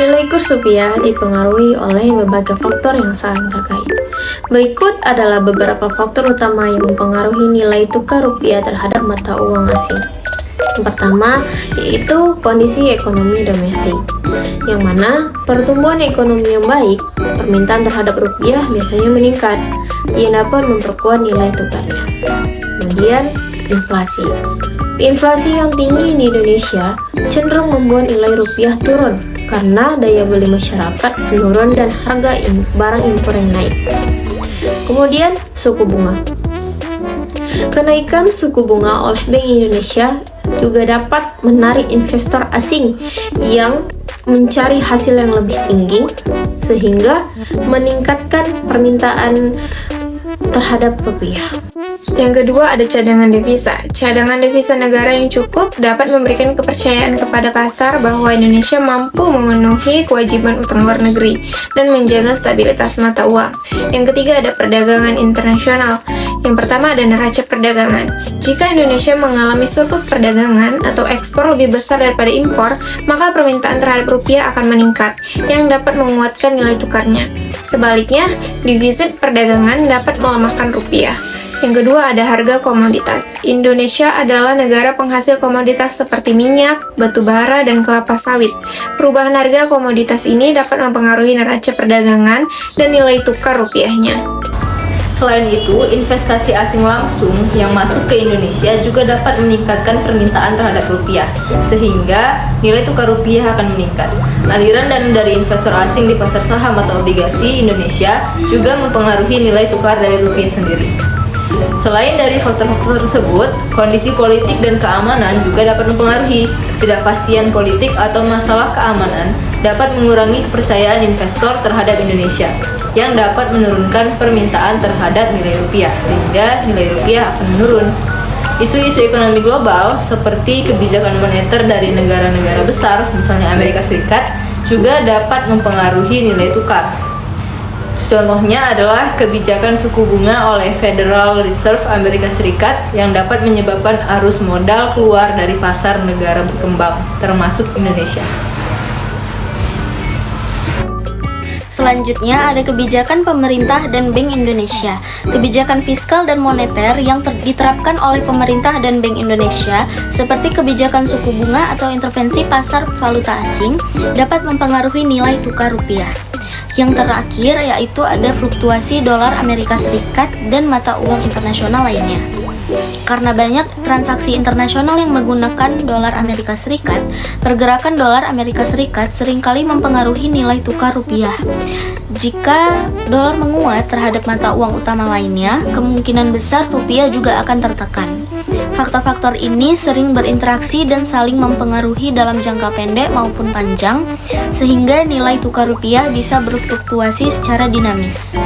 Nilai kurs rupiah dipengaruhi oleh berbagai faktor yang saling terkait. Berikut adalah beberapa faktor utama yang mempengaruhi nilai tukar rupiah terhadap mata uang asing. Yang pertama, yaitu kondisi ekonomi domestik, yang mana pertumbuhan ekonomi yang baik, permintaan terhadap rupiah biasanya meningkat, yang dapat memperkuat nilai tukarnya. Kemudian, inflasi. Inflasi yang tinggi di Indonesia cenderung membuat nilai rupiah turun karena daya beli masyarakat menurun dan harga barang impor yang naik. Kemudian, suku bunga. Kenaikan suku bunga oleh Bank Indonesia juga dapat menarik investor asing yang mencari hasil yang lebih tinggi sehingga meningkatkan permintaan terhadap rupiah. Yang kedua ada cadangan devisa. Cadangan devisa negara yang cukup dapat memberikan kepercayaan kepada pasar bahwa Indonesia mampu memenuhi kewajiban utang luar negeri dan menjaga stabilitas mata uang. Yang ketiga ada perdagangan internasional. Yang pertama ada neraca perdagangan. Jika Indonesia mengalami surplus perdagangan atau ekspor lebih besar daripada impor, maka permintaan terhadap rupiah akan meningkat, yang dapat menguatkan nilai tukarnya. Sebaliknya, defisit perdagangan dapat melemahkan rupiah. Yang kedua ada harga komoditas. Indonesia adalah negara penghasil komoditas seperti minyak, batu bara, dan kelapa sawit. Perubahan harga komoditas ini dapat mempengaruhi neraca perdagangan dan nilai tukar rupiahnya. Selain itu, investasi asing langsung yang masuk ke Indonesia juga dapat meningkatkan permintaan terhadap rupiah, sehingga nilai tukar rupiah akan meningkat. Aliran dana dari investor asing di pasar saham atau obligasi Indonesia juga mempengaruhi nilai tukar dari rupiah sendiri. Selain dari faktor-faktor tersebut, kondisi politik dan keamanan juga dapat mempengaruhi. Ketidakpastian politik atau masalah keamanan dapat mengurangi kepercayaan investor terhadap Indonesia, yang dapat menurunkan permintaan terhadap nilai rupiah, sehingga nilai rupiah akan menurun. Isu-isu ekonomi global seperti kebijakan moneter dari negara-negara besar, misalnya Amerika Serikat, juga dapat mempengaruhi nilai tukar. Contohnya adalah kebijakan suku bunga oleh Federal Reserve Amerika Serikat yang dapat menyebabkan arus modal keluar dari pasar negara berkembang, termasuk Indonesia. Selanjutnya ada kebijakan pemerintah dan Bank Indonesia. Kebijakan fiskal dan moneter yang diterapkan oleh pemerintah dan Bank Indonesia seperti kebijakan suku bunga atau intervensi pasar valuta asing dapat mempengaruhi nilai tukar rupiah. Yang terakhir yaitu ada fluktuasi dolar Amerika Serikat dan mata uang internasional lainnya. Karena banyak transaksi internasional yang menggunakan dolar Amerika Serikat, pergerakan dolar Amerika Serikat seringkali mempengaruhi nilai tukar rupiah. Jika dolar menguat terhadap mata uang utama lainnya, kemungkinan besar rupiah juga akan tertekan. Faktor-faktor ini sering berinteraksi dan saling mempengaruhi dalam jangka pendek maupun panjang, sehingga nilai tukar rupiah bisa berfluktuasi secara dinamis.